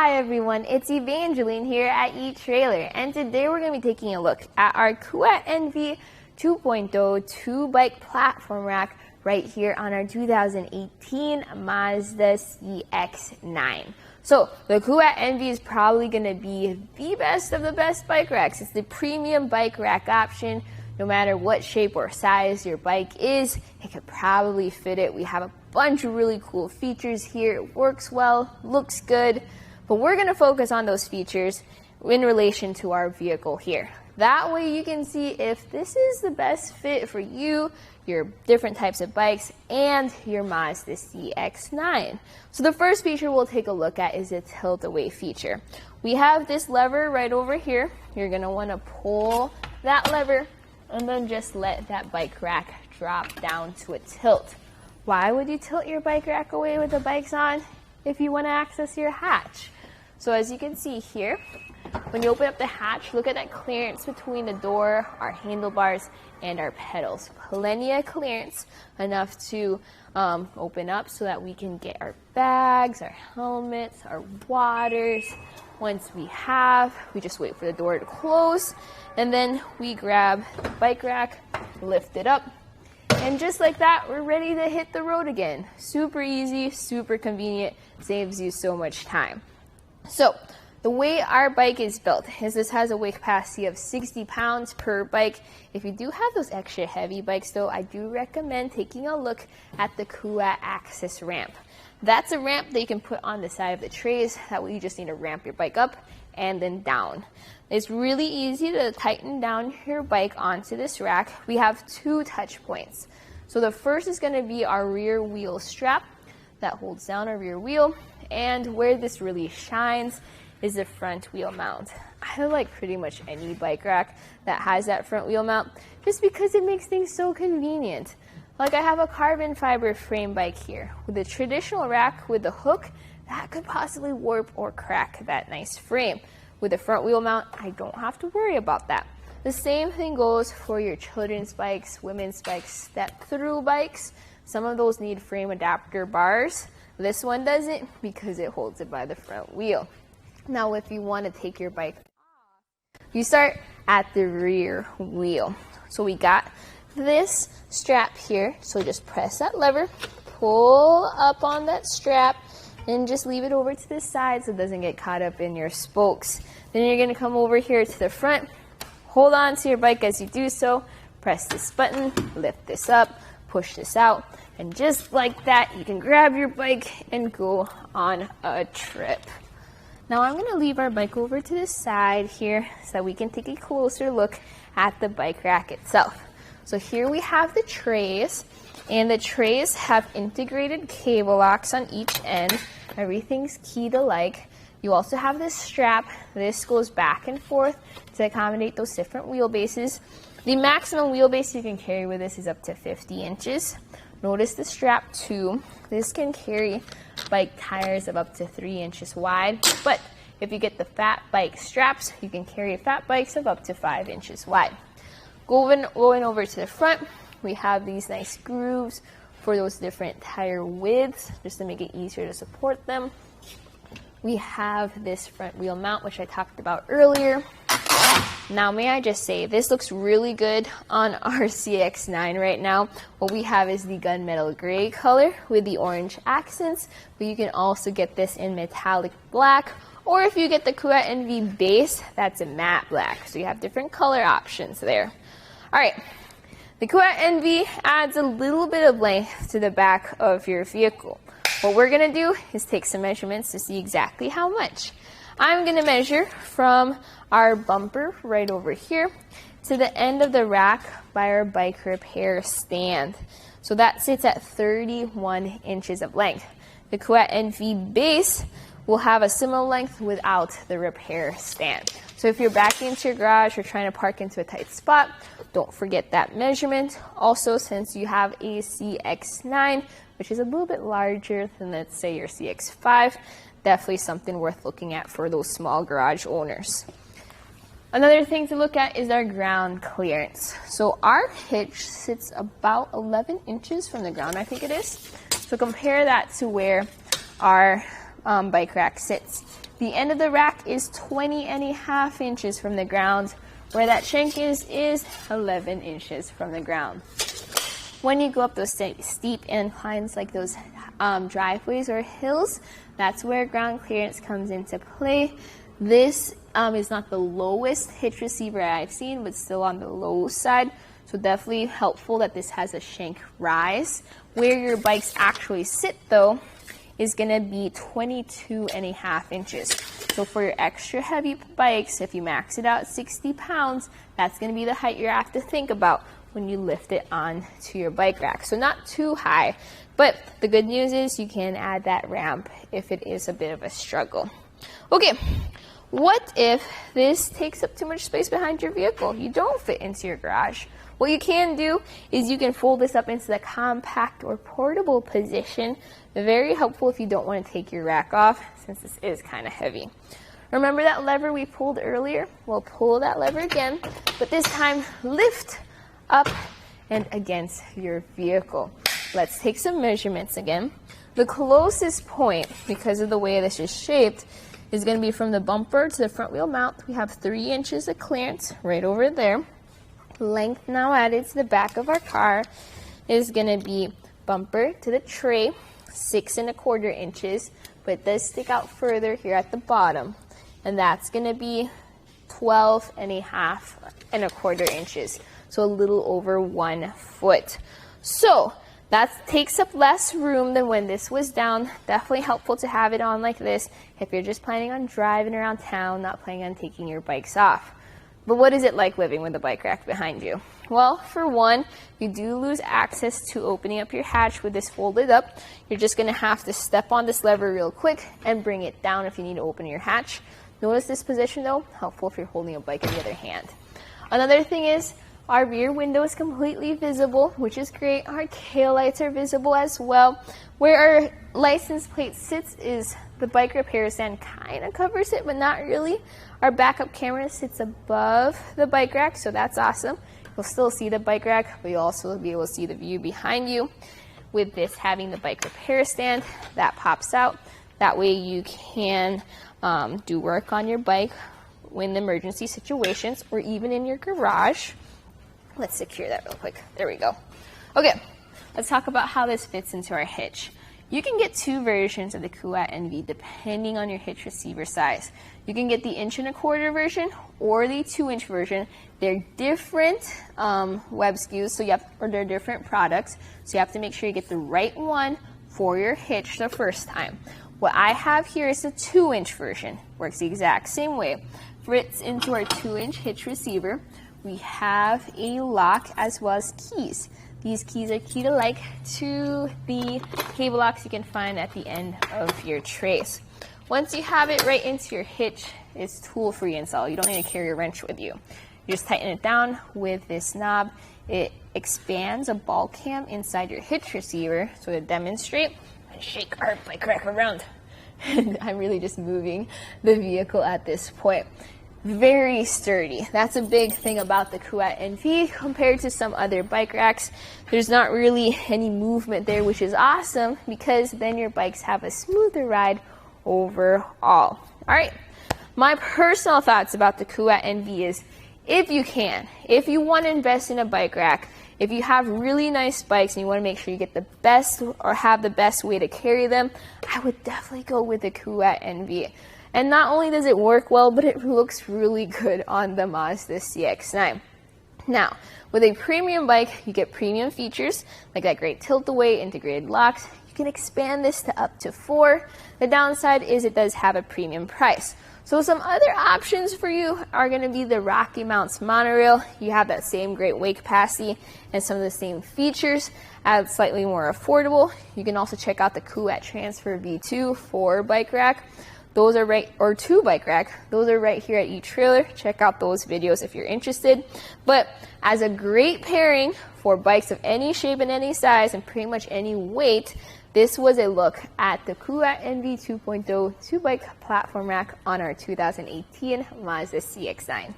Hi everyone, it's Evangeline here at etrailer, and today we're going to be taking a look at our Kuat NV 2.0 2-bike platform rack right here on our 2018 Mazda CX-9. So the Kuat NV is probably going to be the best of the best bike racks. It's the premium bike rack option. No matter what shape or size your bike is, it could probably fit it. We have a bunch of really cool features here. It works well, looks good, but we're going to focus on those features in relation to our vehicle here. That way you can see if this is the best fit for you, your different types of bikes, and your Mazda CX-9. So the first feature we'll take a look at is the tilt away feature. We have this lever right over here. You're going to want to pull that lever and then just let that bike rack drop down to a tilt. Why would you tilt your bike rack away with the bikes on? If you want to access your hatch. So as you can see here, when you open up the hatch, look at that clearance between the door, our handlebars, and our pedals. Plenty of clearance, enough to open up so that we can get our bags, our helmets, our waters. Once we just wait for the door to close, and then we grab the bike rack, lift it up, and just like that, we're ready to hit the road again. Super easy, super convenient, saves you so much time. So the way our bike is built is this has a weight capacity of 60 pounds per bike. If you do have those extra heavy bikes though, I do recommend taking a look at the Kuat Access ramp. That's a ramp that you can put on the side of the trays. That way you just need to ramp your bike up and then down. It's really easy to tighten down your bike onto this rack. We have two touch points. So the first is going to be our rear wheel strap that holds down our rear wheel. And where this really shines is the front wheel mount. I like pretty much any bike rack that has that front wheel mount just because it makes things so convenient. Like I have a carbon fiber frame bike here. With a traditional rack with the hook, that could possibly warp or crack that nice frame. With a front wheel mount, I don't have to worry about that. The same thing goes for your children's bikes, women's bikes, step-through bikes. Some of those need frame adapter bars. This one doesn't because it holds it by the front wheel. Now, if you want to take your bike off, you start at the rear wheel. So we got this strap here. So just press that lever, pull up on that strap, and just leave it over to the side so it doesn't get caught up in your spokes. Then you're going to come over here to the front, hold on to your bike as you do so, press this button, lift this up, push this out, and just like that, you can grab your bike and go on a trip. Now I'm going to leave our bike over to the side here so that we can take a closer look at the bike rack itself. So here we have the trays, and the trays have integrated cable locks on each end. Everything's keyed alike. You also have this strap. This goes back and forth to accommodate those different wheelbases. The maximum wheelbase you can carry with this is up to 50 inches. Notice the strap too. This can carry bike tires of up to 3 inches wide, but if you get the fat bike straps, you can carry fat bikes of up to 5 inches wide. Going over to the front, we have these nice grooves for those different tire widths, just to make it easier to support them. We have this front wheel mount, which I talked about earlier. Now, may I just say, this looks really good on our CX-9 right now. What we have is the gunmetal gray color with the orange accents, but you can also get this in metallic black, or if you get the Kuat NV base, that's a matte black. So you have different color options there. All right, the Kuat NV adds a little bit of length to the back of your vehicle. What we're gonna do is take some measurements to see exactly how much. I'm gonna measure from our bumper right over here to the end of the rack by our bike repair stand. So that sits at 31 inches of length. The Kuat NV base will have a similar length without the repair stand. So if you're back into your garage or trying to park into a tight spot, don't forget that measurement. Also, since you have a CX-9, which is a little bit larger than, let's say, your CX-5, definitely something worth looking at for those small garage owners. Another thing to look at is our ground clearance. So our hitch sits about 11 inches from the ground, I think it is. So compare that to where our bike rack sits. The end of the rack is 20.5 inches from the ground. Where that shank is 11 inches from the ground. When you go up those steep inclines like those driveways or hills, that's where ground clearance comes into play. This is not the lowest hitch receiver I've seen, but still on the low side. So definitely helpful that this has a shank rise. Where your bikes actually sit though is gonna be 22.5 inches. So for your extra heavy bikes, if you max it out at 60 pounds, that's gonna be the height you have to think about when you lift it onto your bike rack. So not too high, but the good news is you can add that ramp if it is a bit of a struggle. Okay, what if this takes up too much space behind your vehicle? You don't fit into your garage. What you can do is you can fold this up into the compact or portable position. Very helpful if you don't want to take your rack off, since this is kind of heavy. Remember that lever we pulled earlier? We'll pull that lever again, but this time lift up and against your vehicle. Let's take some measurements again. The closest point, because of the way this is shaped, is going to be from the bumper to the front wheel mount. We have 3 inches of clearance right over there. Length now added to the back of our car is going to be bumper to the tray, 6.25 inches, but it does stick out further here at the bottom, and that's going to be 12.5 inches, so a little over 1 foot. So that takes up less room than when this was down. Definitely helpful to have it on like this if you're just planning on driving around town, not planning on taking your bikes off. But what is it like living with a bike rack behind you? Well, for one, you do lose access to opening up your hatch with this folded up. You're just going to have to step on this lever real quick and bring it down if you need to open your hatch. Notice this position though, helpful if you're holding a bike in the other hand. Another thing is our rear window is completely visible, which is great. Our taillights are visible as well. Where our license plate sits is the bike repair stand kind of covers it, but not really. Our backup camera sits above the bike rack, so that's awesome. You'll still see the bike rack, but you'll also be able to see the view behind you. With this having the bike repair stand, that pops out. That way you can do work on your bike in emergency situations or even in your garage. Let's secure that real quick. There we go. Okay, let's talk about how this fits into our hitch. You can get 2 versions of the Kuat NV depending on your hitch receiver size. You can get the 1.25 version or the 2-inch version. They're different web SKUs, so they're different products. So you have to make sure you get the right one for your hitch the first time. What I have here is the 2-inch version. Works the exact same way. Fits into our 2-inch hitch receiver. We have a lock as well as keys. These keys are key-to-like to the cable locks you can find at the end of your trays. Once you have it right into your hitch, it's tool-free install. You don't need to carry a wrench with you. You just tighten it down with this knob. It expands a ball cam inside your hitch receiver. So to demonstrate, I shake our bike rack around. And I'm really just moving the vehicle at this point. Very sturdy. That's a big thing about the Kuat NV compared to some other bike racks. There's not really any movement there, which is awesome because then your bikes have a smoother ride overall. All right. My personal thoughts about the Kuat NV is if you want to invest in a bike rack, if you have really nice bikes and you want to make sure you get the best or have the best way to carry them, I would definitely go with the Kuat NV. And not only does it work well, but it looks really good on the Mazda CX-9. Now, with a premium bike, you get premium features like that great tilt-away, integrated locks. You can expand this to up to 4. The downside is it does have a premium price. So some other options for you are going to be the Rocky Mounts monorail. You have that same great weight capacity and some of the same features at slightly more affordable. You can also check out the Kuat Transfer V2 4 bike rack. Those are or 2 bike rack. Those are right here at eTrailer. Check out those videos if you're interested. But as a great pairing for bikes of any shape and any size and pretty much any weight, this was a look at the Kuat NV 2.0 2-bike platform rack on our 2018 Mazda CX-9.